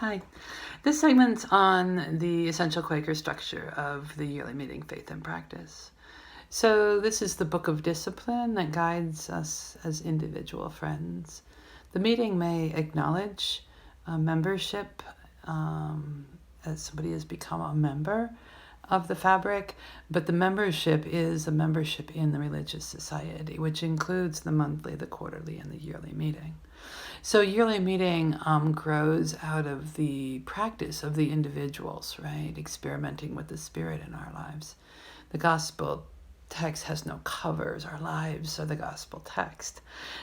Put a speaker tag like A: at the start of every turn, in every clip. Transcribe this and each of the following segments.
A: Hi. This segment's on the essential Quaker structure of the yearly meeting, Faith and Practice. So this is the book of discipline that guides us as individual friends. The meeting may acknowledge membership as somebody has become a member of the fabric, but the membership is a membership in the religious society, which includes the monthly, the quarterly, and the yearly meeting. So yearly meeting grows out of the practice of the individuals, right? Experimenting with the Spirit in our lives. The gospel text has no covers. Our lives are the gospel text.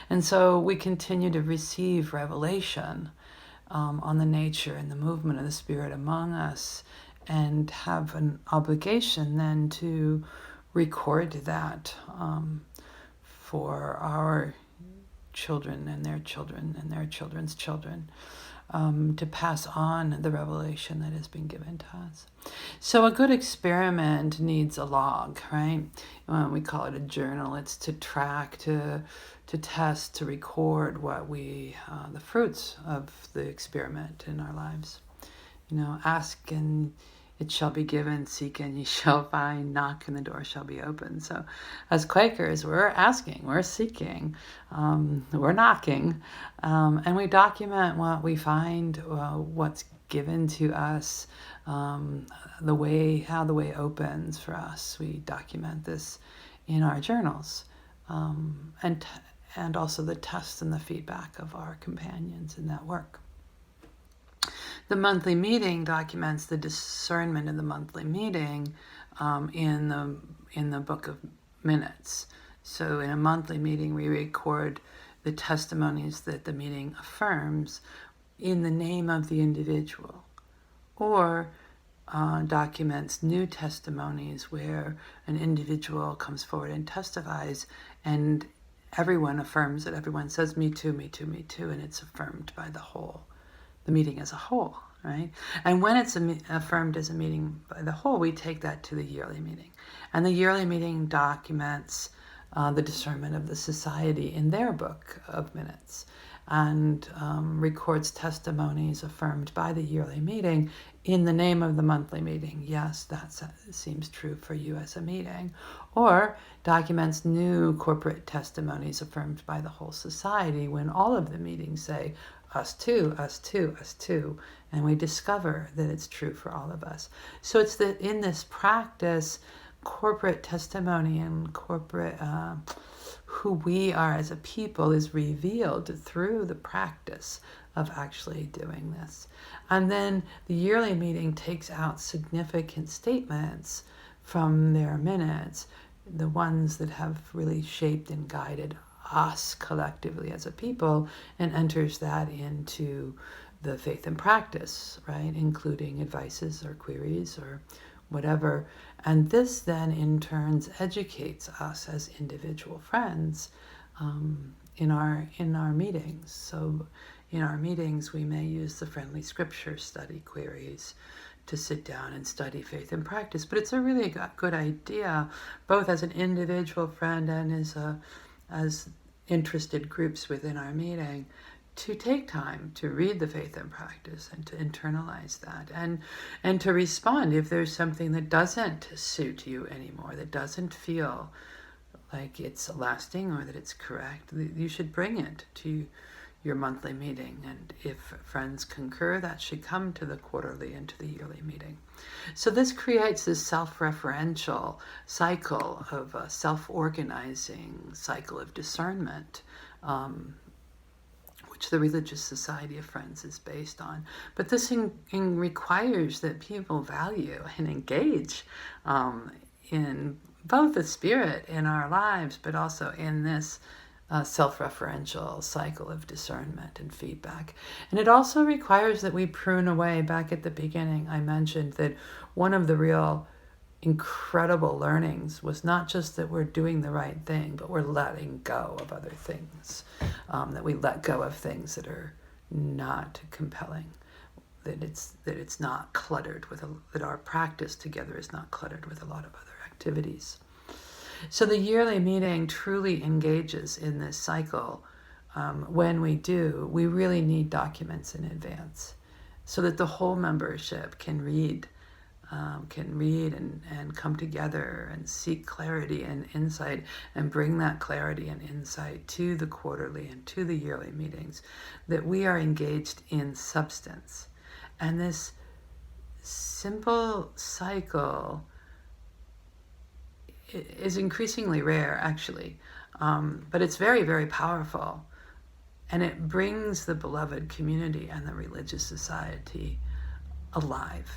A: And so we continue to receive revelation on the nature and the movement of the Spirit among us, and have an obligation then to record that for our children and their children and their children's children, to pass on the revelation that has been given to us. So a good experiment needs a log, right? We call it a journal. It's to track, to test, to record what the fruits of the experiment in our lives. Ask and it shall be given, seek and ye shall find, knock and the door shall be opened. So as Quakers, we're asking, we're seeking, we're knocking, and we document what we find, what's given to us, how the way opens for us. We document this in our journals, and also the tests and the feedback of our companions in that work. The monthly meeting documents the discernment of the monthly meeting in the book of minutes. So in a monthly meeting, we record the testimonies that the meeting affirms in the name of the individual, or documents new testimonies where an individual comes forward and testifies, and everyone affirms it. Everyone says, me too, me too, me too, and it's affirmed by the meeting as a whole, right? And when it's affirmed as a meeting by the whole, we take that to the yearly meeting. And the yearly meeting documents the discernment of the society in their book of minutes, and records testimonies affirmed by the yearly meeting in the name of the monthly meeting. Yes, that seems true for you as a meeting. Or documents new corporate testimonies affirmed by the whole society when all of the meetings say, us too, us too, us too, and we discover that it's true for all of us. So it's that in this practice, corporate testimony and corporate who we are as a people is revealed through the practice of actually doing this. And then the yearly meeting takes out significant statements from their minutes, the ones that have really shaped and guided us collectively as a people, and enters that into the faith and practice, right? Including advices or queries or whatever. And this then in turns educates us as individual friends in our meetings. So in our meetings, we may use the friendly scripture study queries to sit down and study faith and practice. But it's a really good idea, both as an individual friend and as interested groups within our meeting, to take time to read the faith and practice and to internalize that, and to respond if there's something that doesn't suit you anymore, that doesn't feel like it's lasting or that it's correct. You should bring it to your monthly meeting, and if friends concur, that should come to the quarterly and to the yearly meeting. So this creates this self-referential cycle of a self-organizing cycle of discernment, which the religious society of friends is based on. But this requires that people value and engage in both the Spirit in our lives, but also in this self-referential cycle of discernment and feedback. And it also requires that we prune away. Back at the beginning, I mentioned that one of the real incredible learnings was not just that we're doing the right thing, but we're letting go of other things, that we let go of things that are not compelling, that it's not cluttered with, that our practice together is not cluttered with a lot of other activities. So the yearly meeting truly engages in this cycle. When we do, we really need documents in advance. so that the whole membership can read and come together and seek clarity and insight and bring that clarity and insight to the quarterly and to the yearly meetings, that we are engaged in substance. And this simple cycle is increasingly rare, actually, but it's very, very powerful. And it brings the beloved community and the religious society alive.